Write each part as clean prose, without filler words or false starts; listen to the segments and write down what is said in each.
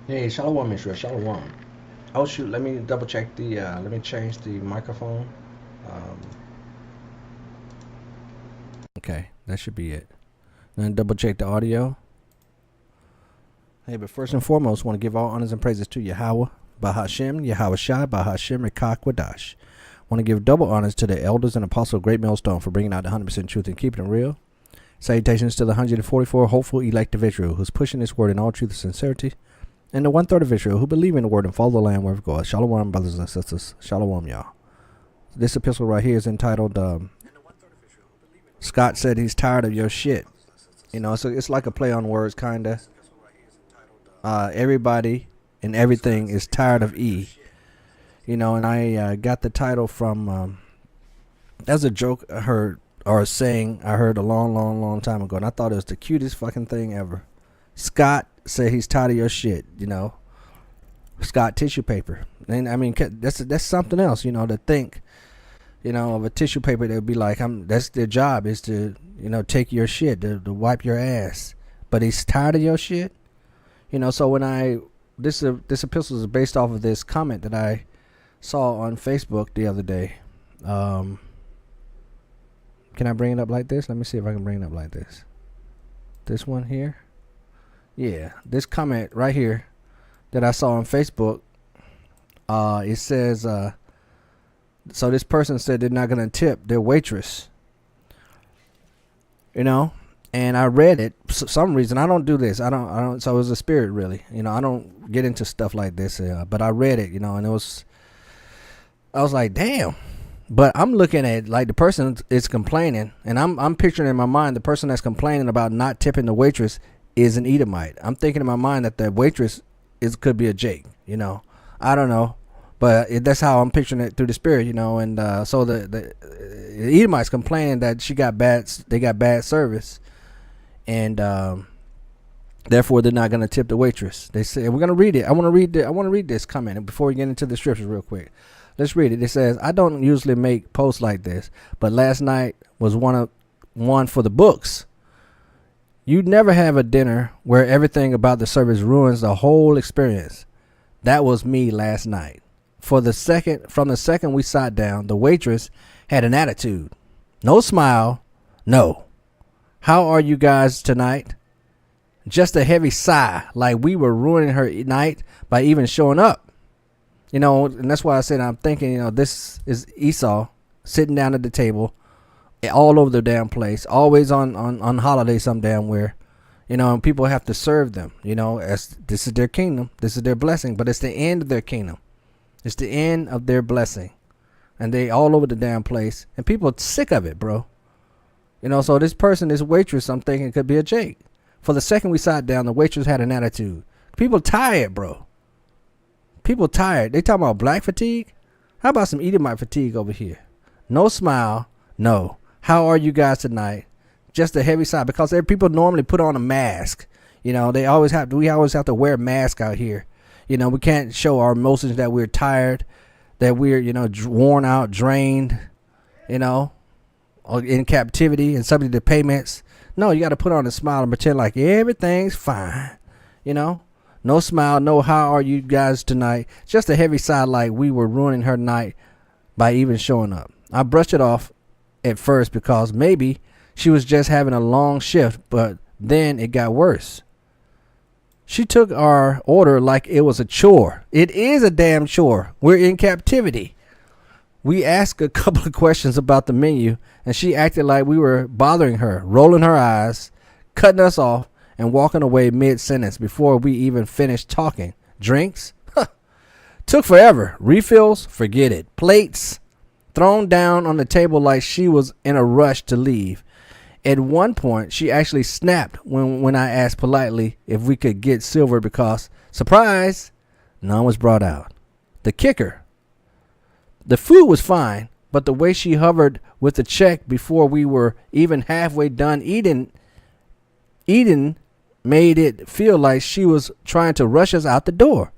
Hey, Shalom, Israel, Shalom. Oh shoot, let me double check let me change the microphone. Um, Okay, that should be it. Then double check the audio. Hey, but first and foremost, want to give all honors and praises to Yahweh, Bahashem, Yahweh Shai, Bahashem, Rekakwadash. Want to give double honors to the elders and apostle of Great Millstone for bringing out the 100% truth and keeping it real. Salutations to the 144 hopeful elect of Israel who's pushing this word in all truth and sincerity. And the one-third of Israel who believe in the word and follow the land where it goes. Shalom, brothers and sisters. Shalom, y'all. This epistle right here is entitled, Scott said he's tired of your shit. You know, so it's like a play on words, kind of. Everybody and everything is tired of E. You know, and I got the title from, that's a joke I heard, or a saying I heard a long, long, long time ago. And I thought it was the cutest fucking thing ever. Scott said he's tired of your shit, you know. Scott tissue paper. And I mean, that's something else, you know, to think, you know, of a tissue paper that would be like, that's their job is to, you know, take your shit, to wipe your ass. But he's tired of your shit. You know, so when this epistle is based off of this comment that I saw on Facebook the other day. Can I bring it up like this? Let me see if I can bring it up like this. This one here. Yeah, this comment right here that I saw on Facebook. It says, so this person said they're not gonna tip their waitress. You know, and I read it. For some reason, I don't do this. I don't. So it was a spirit, really. You know, I don't get into stuff like this. But I read it. You know, and I was like, damn. But I'm looking at like the person is complaining, and I'm picturing in my mind the person that's complaining about not tipping the waitress is an Edomite. I'm thinking in my mind that the waitress could be a Jake. You know, I don't know, but that's how I'm picturing it through the spirit. You know, and so the Edomites complaining that they got bad service, and therefore they're not going to tip the waitress. They say we're going to read it. I want to read this comment before we get into the scriptures real quick. Let's read it. It says, I don't usually make posts like this, but last night was one for the books. You never have a dinner where everything about the service ruins the whole experience. That was me last night. From the second we sat down, the waitress had an attitude. No smile. No. How are you guys tonight? Just a heavy sigh, like we were ruining her night by even showing up. You know, and that's why I said I'm thinking, you know, this is Esau sitting down at the table all over the damn place, always on holiday some damn where, you know, and people have to serve them, you know, as this is their kingdom, this is their blessing, but it's the end of their kingdom. It's the end of their blessing. And they all over the damn place, and people are sick of it, bro. You know, so this waitress, I'm thinking could be a Jake. For the second we sat down, the waitress had an attitude. People tired, bro. People tired. They talking about black fatigue? How about some Edomite fatigue over here? No smile. No. How are you guys tonight? Just a heavy sigh. Because people normally put on a mask. You know, we always have to wear a mask out here. You know, we can't show our emotions that we're tired, that we're, you know, worn out, drained, you know, or in captivity and subject to payments. No, you got to put on a smile and pretend like everything's fine. You know? No smile, no how are you guys tonight. Just a heavy sigh like we were ruining her night by even showing up. I brushed it off at first because maybe she was just having a long shift, but then it got worse. She took our order like it was a chore. It is a damn chore. We're in captivity. We asked a couple of questions about the menu, and she acted like we were bothering her, rolling her eyes, cutting us off, and walking away mid-sentence before we even finished talking. Drinks? Took forever. Refills? Forget it. Plates? Thrown down on the table like she was in a rush to leave. At one point, she actually snapped when I asked politely if we could get silver because, surprise, none was brought out. The kicker. The food was fine, but the way she hovered with the check before we were even halfway done eating made it feel like she was trying to rush us out the door.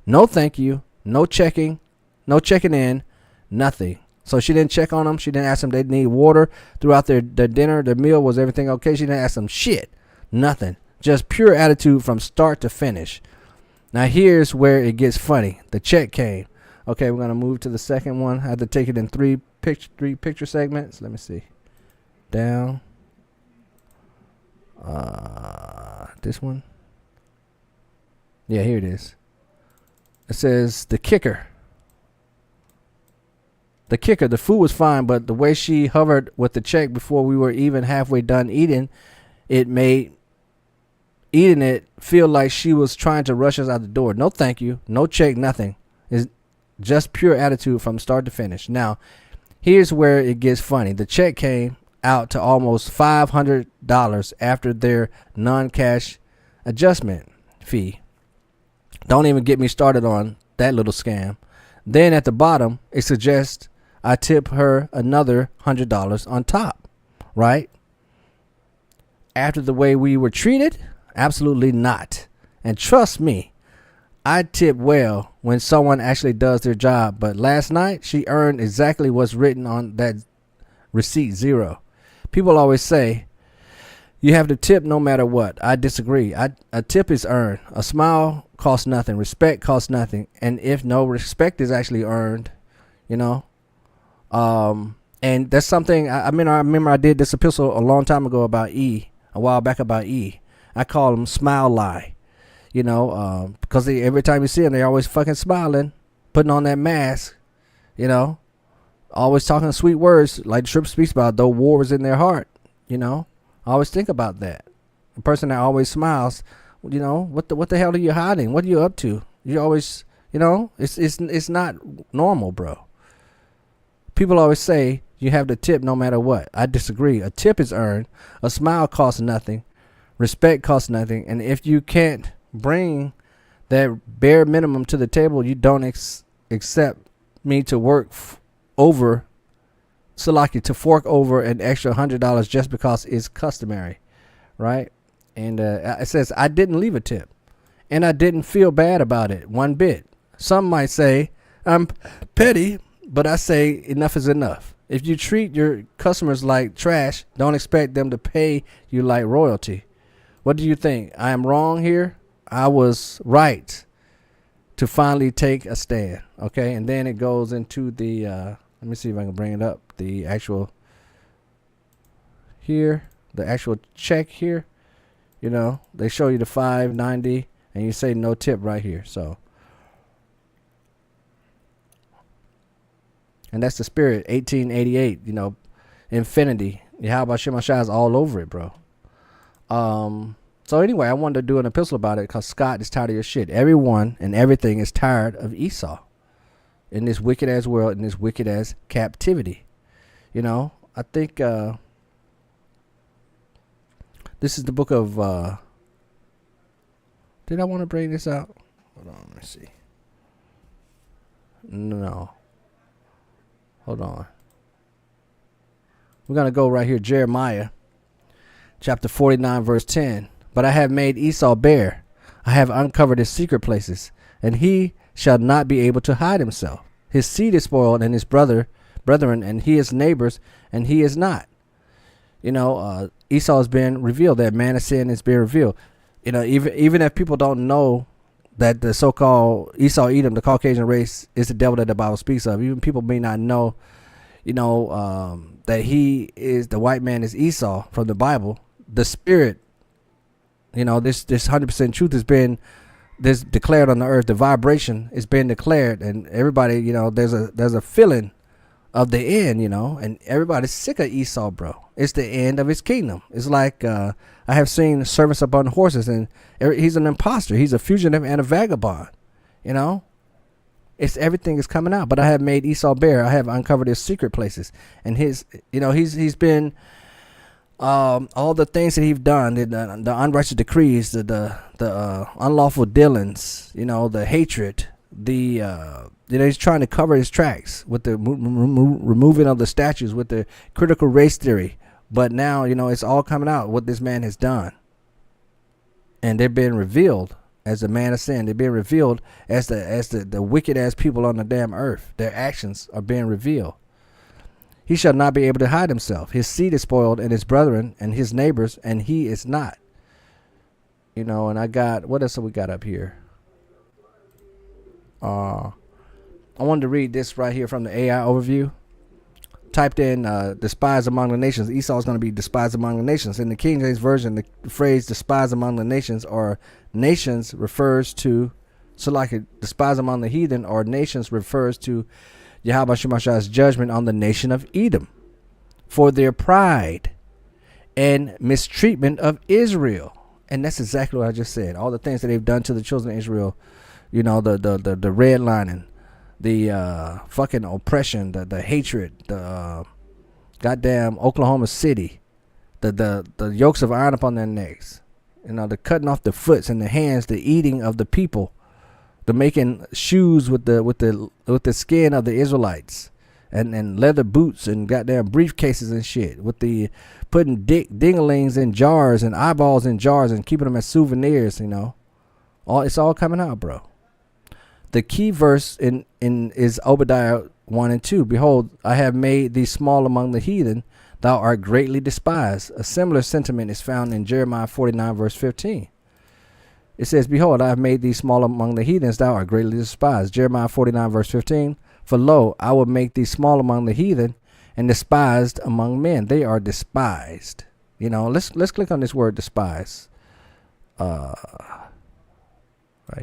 No thank you, no checking in, nothing. So she didn't check on them. She didn't ask them they need water throughout their dinner, their meal. Was everything okay? She didn't ask them shit. Nothing. Just pure attitude from start to finish. Now here's where it gets funny. The check came. Okay, we're gonna move to the second one. I had to take it in three picture segments. Let me see. Down. This one. Yeah, here it is. It says the kicker. The kicker, the food was fine, but the way she hovered with the check before we were even halfway done eating, it made eating it feel like she was trying to rush us out the door. No thank you, no check, nothing. It's just pure attitude from start to finish. Now, here's where it gets funny. The check came out to almost $500 after their non-cash adjustment fee. Don't even get me started on that little scam. Then at the bottom, it suggests I tip her another $100 on top, right? After the way we were treated? Absolutely not. And trust me, I tip well when someone actually does their job. But last night, she earned exactly what's written on that receipt, 0. People always say, you have to tip no matter what. I disagree. A tip is earned. A smile costs nothing. Respect costs nothing. And if no respect is actually earned, you know, and that's something, I remember I did this epistle a long time ago about E, a while back about E. I call them smile lie, you know, because every time you see them, they're always fucking smiling, putting on that mask, you know, always talking sweet words like Tripp speaks about, though war was in their heart, you know. I always think about that. A person that always smiles, you know, what the hell are you hiding? What are you up to? You always, you know, it's not normal, bro. People always say you have to tip no matter what. I disagree. A tip is earned. A smile costs nothing. Respect costs nothing. And if you can't bring that bare minimum to the table, you don't accept me to work over, Salaki, to fork over an extra $100 just because it's customary, right? And it says, I didn't leave a tip. And I didn't feel bad about it one bit. Some might say I'm petty, but I say enough is enough. If you treat your customers like trash, don't expect them to pay you like royalty. What do you think? I am wrong here? I was right to finally take a stand. Okay, and then it goes into the, let me see if I can bring it up. The actual here, the actual check here. You know, they show you the $5.90 and you say no tip right here. So, and that's the spirit, 1888, you know, infinity. Yahweh Shem Hashai is all over it, bro. So anyway, I wanted to do an epistle about it because Scott is tired of your shit. Everyone and everything is tired of Esau in this wicked ass world, in this wicked ass captivity. You know, I think this is the book of, did I want to bring this out? Hold on, let me see. No. Hold on. We're going to go right here, Jeremiah, chapter 49, verse 10. But I have made Esau bare. I have uncovered his secret places, and he shall not be able to hide himself. His seed is spoiled, and his brethren, and he is neighbors, and he is not. You know, Esau has been revealed. That man of sin has been revealed. You know, even if people don't know that the so-called Esau Edom, the Caucasian race, is the devil that the Bible speaks of. Even people may not know, you know, that he is, the white man is Esau from the Bible. The spirit, you know, this 100% truth has been this declared on the earth. The vibration is being declared, and everybody, you know, there's a feeling of the end, you know, and everybody's sick of Esau, bro. It's the end of his kingdom. It's like I have seen servants upon horses, and he's an imposter. He's a fugitive and a vagabond, you know. It's everything is coming out. But I have made Esau bare. I have uncovered his secret places, and his, you know, he's been all the things that he's done, the unrighteous decrees, the unlawful dealings, you know, the hatred, you know, he's trying to cover his tracks with the removing of the statues, with the critical race theory. But now, you know, it's all coming out what this man has done, and they're being revealed as a man of sin. They're being revealed as the wicked ass people on the damn earth. Their actions are being revealed. He shall not be able to hide himself. His seed is spoiled, and his brethren and his neighbors, and he is not. You know, and I got, what else have we got up here? I wanted to read this right here from the AI overview. Typed in despised among the nations. Esau is going to be despised among the nations. In the King James Version, the phrase despised among the nations or nations refers to, so like despised among the heathen or nations refers to Yahweh Shemashah's judgment on the nation of Edom for their pride and mistreatment of Israel. And that's exactly what I just said. All the things that they've done to the children of Israel, you know, the redlining, the fucking oppression, the hatred, the goddamn Oklahoma City, the yokes of iron upon their necks, you know, the cutting off the foots and the hands, the eating of the people, the making shoes with the skin of the Israelites, and leather boots and goddamn briefcases and shit, with the putting dinglings in jars and eyeballs in jars and keeping them as souvenirs, you know. It's all coming out, bro. The key verse in is Obadiah 1 and 2. Behold, I have made thee small among the heathen, thou art greatly despised. A similar sentiment is found in Jeremiah 49 verse 15. It says, behold, I have made thee small among the heathens, thou art greatly despised. Jeremiah 49 verse 15. For lo, I will make thee small among the heathen and despised among men. They are despised. You know, let's click on this word despise. Right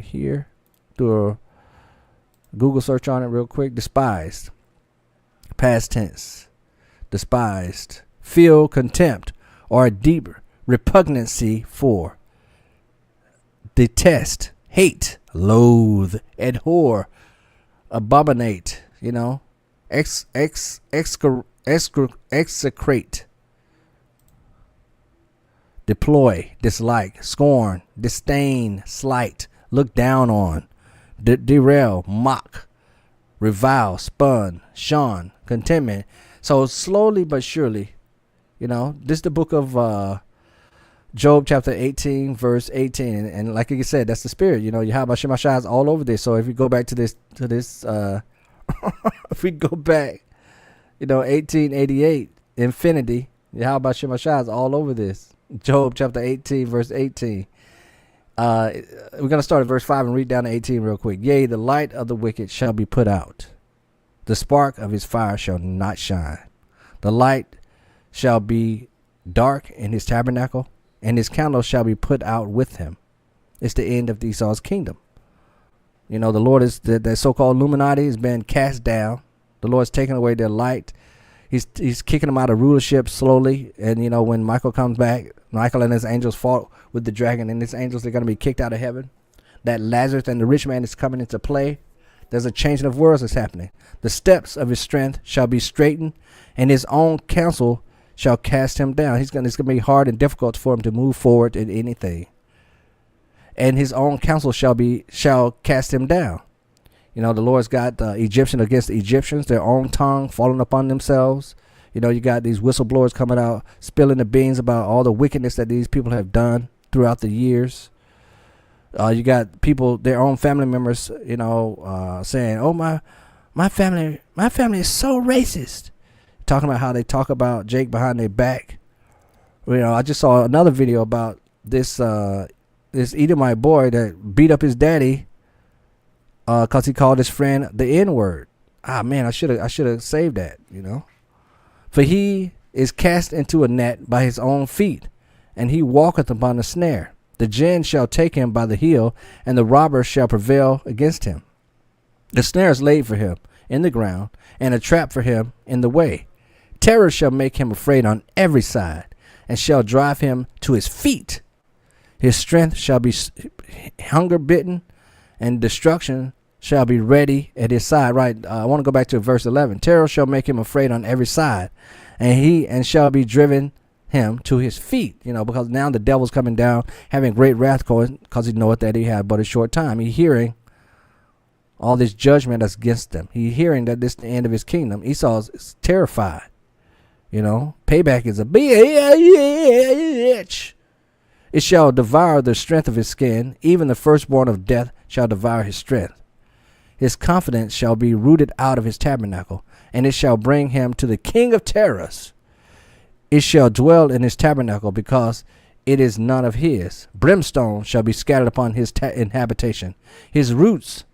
here. Do a Google search on it real quick. Despised. Past tense. Despised. Feel contempt or a deep repugnancy for. Detest. Hate. Loathe. Abhor. Abominate. You know. Execrate. Deploy. Dislike. Scorn. Disdain. Slight. Look down on. Derail, mock, revile, spurn, shun, contentment. So slowly but surely, you know, this is the book of Job chapter 18 verse 18, and like you said, that's the spirit. You know, Yahweh Shemashah is all over this. So if we go back to this if we go back, you know, 1888 infinity, Yahweh Shemashah is all over this. Job chapter 18 verse 18. We're going to start at verse 5 and read down to 18 real quick. Yea, the light of the wicked shall be put out. The spark of his fire shall not shine. The light shall be dark in his tabernacle, and his candle shall be put out with him. It's the end of Esau's kingdom. You know, the Lord is, the so-called Illuminati has been cast down. The Lord's taken away their light. He's kicking them out of rulership slowly. And, you know, when Michael comes back, Michael and his angels fought with the dragon, and his angels are going to be kicked out of heaven. That Lazarus and the rich man is coming into play. There's a changing of worlds that's happening. The steps of his strength shall be straightened, and his own counsel shall cast him down. It's going to be hard and difficult for him to move forward in anything. And his own counsel shall cast him down. You know, the Lord's got Egyptian against the Egyptians, their own tongue falling upon themselves. You know, you got these whistleblowers coming out, spilling the beans about all the wickedness that these people have done throughout the years. You got people, their own family members, you know, saying, "Oh, my family is so racist," talking about how they talk about Jake behind their back. You know, I just saw another video about this Edomite boy that beat up his daddy because he called his friend the N-word. Ah, man, I should have saved that, you know. For he is cast into a net by his own feet, and he walketh upon a snare. The gin shall take him by the heel, and the robber shall prevail against him. The snare is laid for him in the ground, and a trap for him in the way. Terror shall make him afraid on every side, and shall drive him to his feet. His strength shall be hunger bitten, and destruction shall be ready at his side. Right. I want to go back to verse 11. Terror shall make him afraid on every side, and shall be driven him to his feet. You know, because now the devil's coming down, having great wrath, because he knoweth that he had but a short time. He hearing all this judgment that's against them. He hearing that this is the end of his kingdom. Esau is terrified. You know, payback is a bitch. It shall devour the strength of his skin. Even the firstborn of death shall devour his strength. His confidence shall be rooted out of his tabernacle, and it shall bring him to the king of terrors. It shall dwell in his tabernacle, because it is none of his. Brimstone shall be scattered upon his habitation. His roots